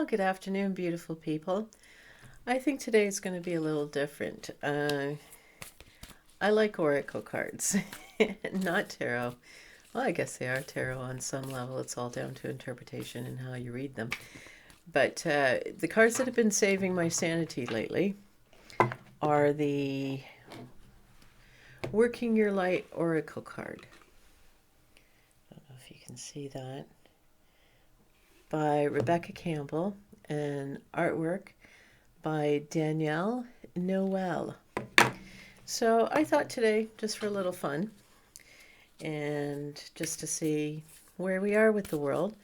good afternoon, beautiful people. I think today is going to be a little different. I like oracle cards, not tarot. Well, I guess they are tarot on some level. It's all down to interpretation and how you read them. But the cards that have been saving my sanity lately are the Working Your Light Oracle card. I don't know if you can see that. By Rebecca Campbell and artwork by Danielle Noel. So I thought today, just for a little fun, and just to see where we are with the world,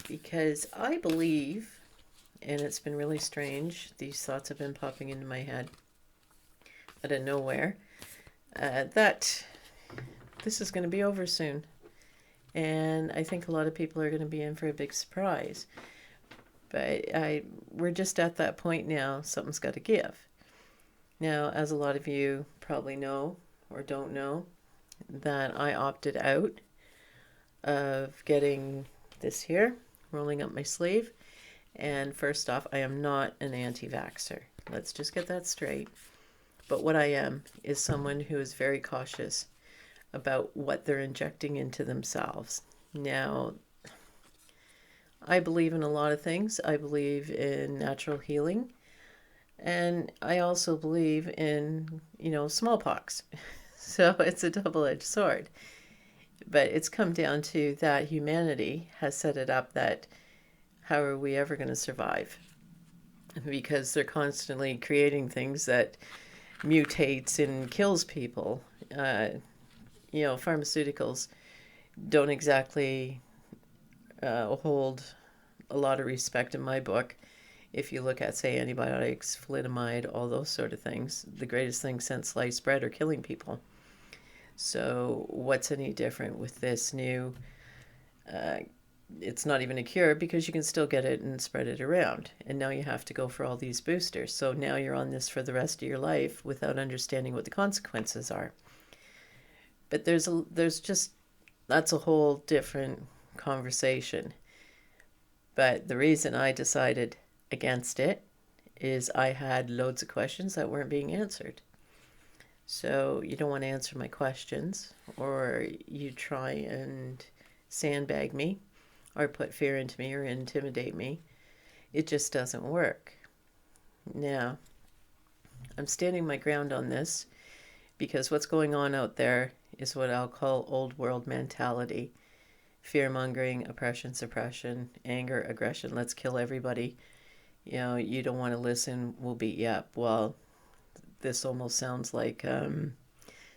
because I believe, and it's been really strange, these thoughts have been popping into my head out of nowhere, that this is going to be over soon. And I think a lot of people are going to be in for a big surprise. But we're just at that point now, something's got to give. Now, as a lot of you probably know or don't know, that I opted out of getting this here, rolling up my sleeve. And first off, I am not an anti-vaxxer. Let's just get that straight. But what I am is someone who is very cautious about what they're injecting into themselves. Now, I believe in a lot of things. I believe in natural healing. And I also believe in, smallpox. So it's a double-edged sword. But it's come down to that humanity has set it up that how are we ever going to survive? Because they're constantly creating things that mutates and kills people. Pharmaceuticals don't exactly hold a lot of respect in my book. If you look at, say, antibiotics, thalidomide, all those sort of things, the greatest thing since sliced bread are killing people. So what's any different with this new, it's not even a cure because you can still get it and spread it around. And now you have to go for all these boosters. So now you're on this for the rest of your life without understanding what the consequences are. But that's a whole different conversation. But the reason I decided against it is I had loads of questions that weren't being answered. So you don't want to answer my questions, or you try and sandbag me or put fear into me or intimidate me. It just doesn't work. Now, I'm standing my ground on this because what's going on out there is what I'll call old world mentality. Fear-mongering, oppression, suppression, anger, aggression, let's kill everybody. You don't want to listen, we'll beat you up. Well, this almost sounds like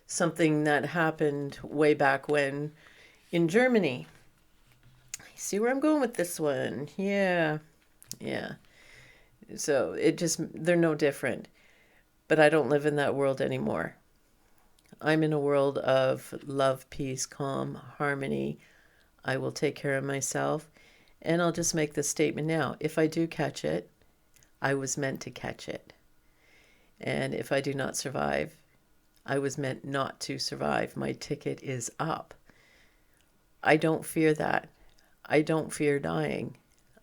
something that happened way back when in Germany. See where I'm going with this one? Yeah. So they're no different. But I don't live in that world anymore. I'm in a world of love, peace, calm, harmony. I will take care of myself. And I'll just make this statement now. If I do catch it, I was meant to catch it. And if I do not survive, I was meant not to survive. My ticket is up. I don't fear that. I don't fear dying.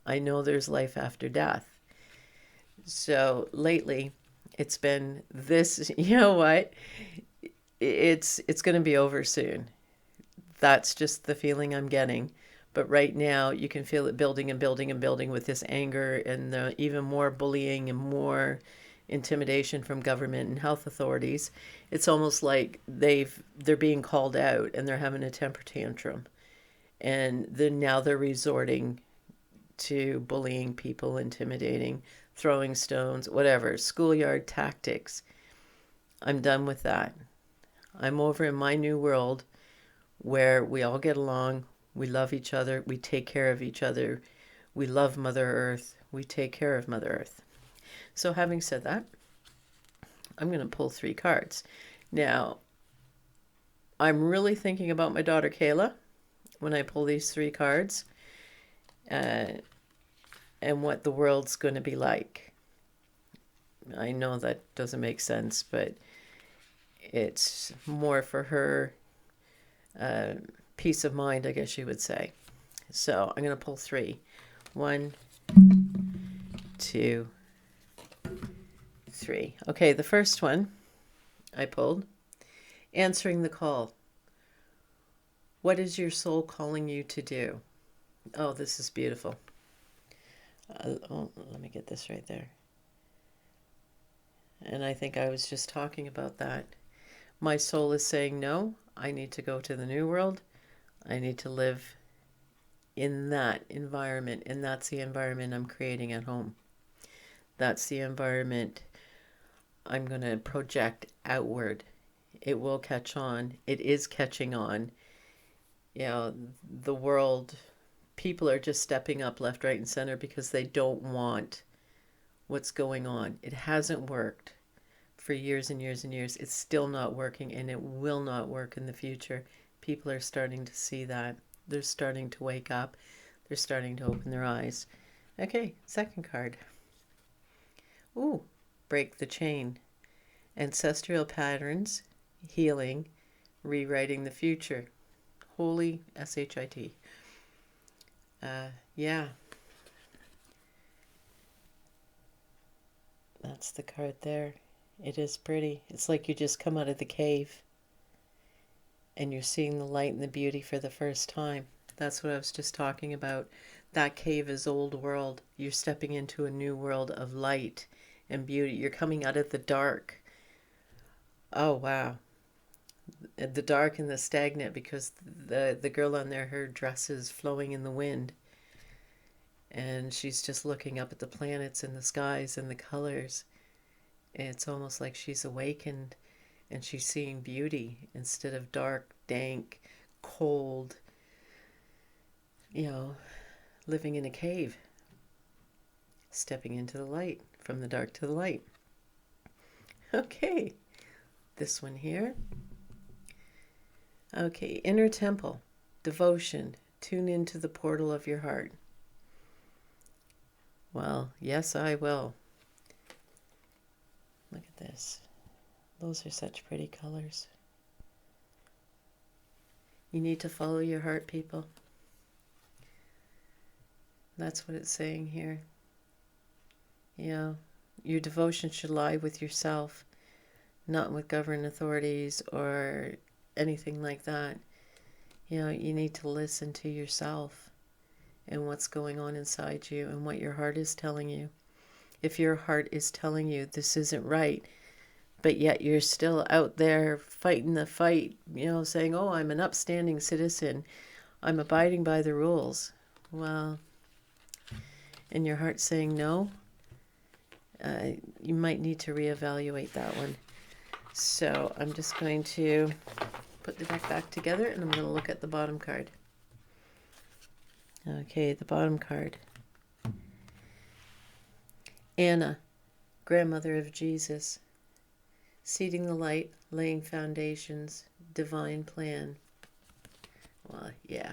I know there's life after death. So lately, it's been this, you know what? It's going to be over soon. That's just the feeling I'm getting. But right now, you can feel it building and building and building with this anger and the even more bullying and more intimidation from government and health authorities. It's almost like they're being called out and they're having a temper tantrum. And then now they're resorting to bullying people, intimidating, throwing stones, whatever, schoolyard tactics. I'm done with that. I'm over in my new world where we all get along, we love each other, we take care of each other, we love Mother Earth, we take care of Mother Earth. So having said that, I'm going to pull 3 cards. Now, I'm really thinking about my daughter Kayla when I pull these 3 cards and what the world's going to be like. I know that doesn't make sense, but it's more for her peace of mind, I guess you would say. So I'm going to pull 3. 1, 2, 3. Okay, the first one I pulled, answering the call. What is your soul calling you to do? Oh, this is beautiful. Let me get this right there. And I think I was just talking about that. My soul is saying, no, I need to go to the new world. I need to live in that environment. And that's the environment I'm creating at home. That's the environment I'm going to project outward. It will catch on. It is catching on. You know, the world, people are just stepping up left, right, and center because they don't want what's going on. It hasn't worked for years and years and years. It's still not working, and it will not work in the future. People are starting to see that. They're starting to wake up. They're starting to open their eyes. Okay, second card. Ooh, break the chain. Ancestral patterns, healing, rewriting the future. Holy S-H-I-T. Yeah. That's the card there. It is pretty. It's like you just come out of the cave and you're seeing the light and the beauty for the first time. That's what I was just talking about. That cave is old world. You're stepping into a new world of light and beauty. You're coming out of the dark. Oh, wow. The dark and the stagnant, because the girl on there, her dress is flowing in the wind. And she's just looking up at the planets and the skies and the colors. And it's almost like she's awakened and she's seeing beauty instead of dark, dank, cold, living in a cave. Stepping into the light, from the dark to the light. Okay, this one here. Okay, inner temple, devotion, tune into the portal of your heart. Well, yes, I will. Look at this. Those are such pretty colors. You need to follow your heart, people. That's what it's saying here. Your devotion should lie with yourself, not with government authorities or anything like that. You need to listen to yourself and what's going on inside you and what your heart is telling you. If your heart is telling you this isn't right, but yet you're still out there fighting the fight, saying, oh, I'm an upstanding citizen, I'm abiding by the rules. Well, and your heart's saying no, you might need to reevaluate that one. So I'm just going to put the deck back together and I'm going to look at the bottom card. Okay, the bottom card. Anna, grandmother of Jesus. Seeding the light, laying foundations, divine plan. Well, yeah.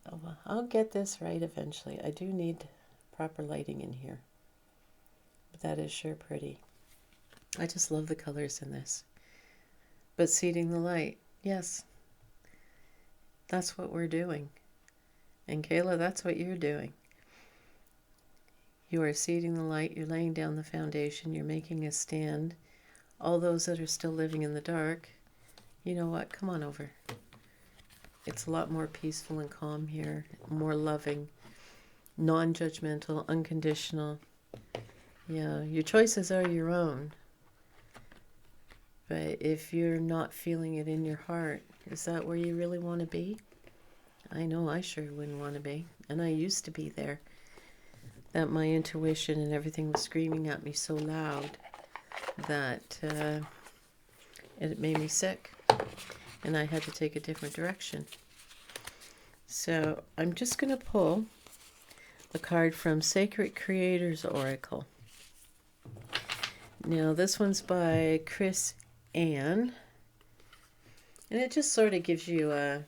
Oh, well, I'll get this right eventually. I do need proper lighting in here. But that is sure pretty. I just love the colors in this. But seeding the light, yes. That's what we're doing. And Kayla, that's what you're doing. You are seeding the light, you're laying down the foundation, you're making a stand. All those that are still living in the dark, you know what? Come on over. It's a lot more peaceful and calm here, more loving, non-judgmental, unconditional. Your choices are your own. But if you're not feeling it in your heart, is that where you really want to be? I know I sure wouldn't want to be. And I used to be there. That my intuition and everything was screaming at me so loud that it made me sick. And I had to take a different direction. So I'm just going to pull a card from Sacred Creators Oracle. Now this one's by Chris Ann. And it just sort of gives you a...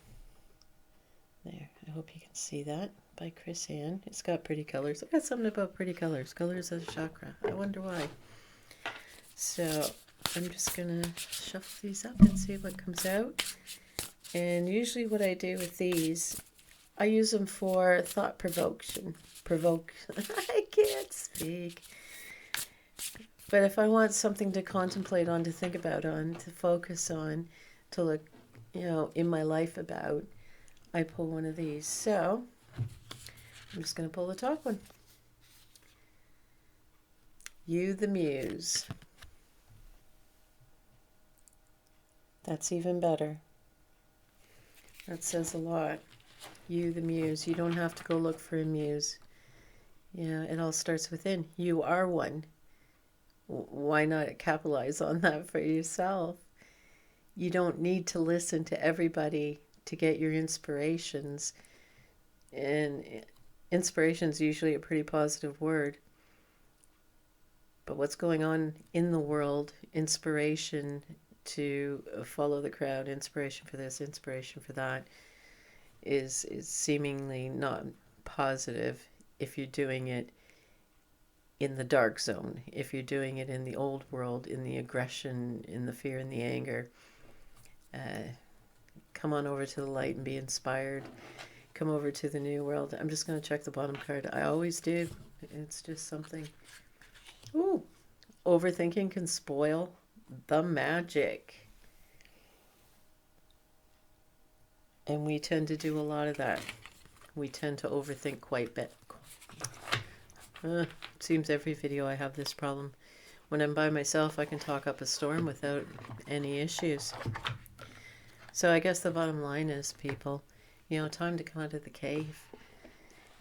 There, I hope you can see that. By Chris Ann. It's got pretty colors. I've got something about pretty colors. Colors of the chakra. I wonder why. So I'm just going to shuffle these up and see what comes out. And usually what I do with these, I use them for thought provoke. I can't speak. But if I want something to contemplate on, to think about on, to focus on, to look, in my life about, I pull one of these. So I'm just going to pull the top one. You the Muse. That's even better. That says a lot. You the Muse. You don't have to go look for a muse. Yeah, it all starts within. You are one. Why not capitalize on that for yourself? You don't need to listen to everybody to get your inspirations. And inspiration is usually a pretty positive word. But what's going on in the world, inspiration to follow the crowd, inspiration for this, inspiration for that, is seemingly not positive if you're doing it in the dark zone, if you're doing it in the old world, in the aggression, in the fear and the anger. Come on over to the light and be inspired. Come over to the new world. I'm just going to check the bottom card. I always do. It's just something. Ooh, overthinking can spoil the magic. And we tend to do a lot of that. We tend to overthink quite a bit. Seems every video I have this problem. When I'm by myself, I can talk up a storm without any issues. So I guess the bottom line is, people, time to come out of the cave.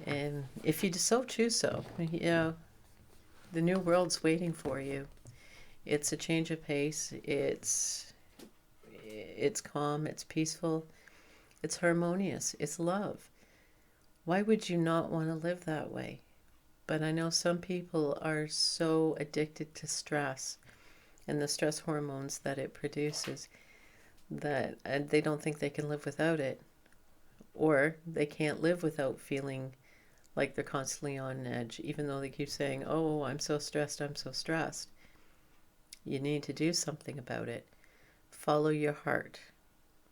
And if you so choose so, the new world's waiting for you. It's a change of pace. It's calm. It's peaceful. It's harmonious. It's love. Why would you not want to live that way? But I know some people are so addicted to stress and the stress hormones that it produces that they don't think they can live without it. Or they can't live without feeling like they're constantly on edge, even though they keep saying, oh, I'm so stressed, I'm so stressed. You need to do something about it. Follow your heart.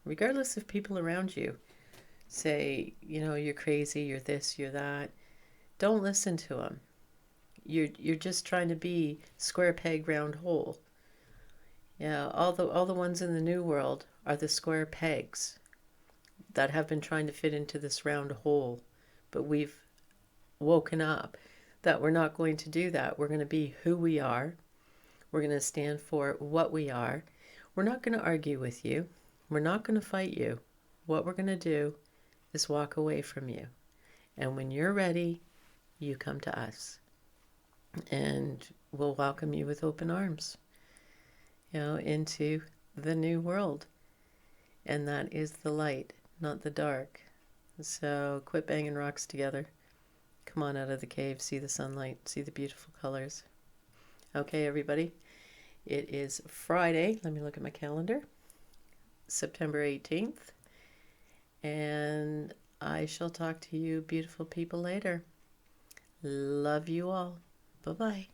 Regardless of people around you say, you're crazy, you're this, you're that. Don't listen to them. You're just trying to be square peg, round hole. Yeah, all the ones in the new world are the square pegs that have been trying to fit into this round hole. But we've woken up that we're not going to do that. We're going to be who we are. We're going to stand for what we are. We're not going to argue with you. We're not going to fight you. What we're going to do is walk away from you. And when you're ready, you come to us. And we'll welcome you with open arms, into the new world. And that is the light, not the dark. So quit banging rocks together. Come on out of the cave, see the sunlight, see the beautiful colors. Okay, everybody. It is Friday. Let me look at my calendar. September 18th. And I shall talk to you beautiful people later. Love you all. Bye-bye.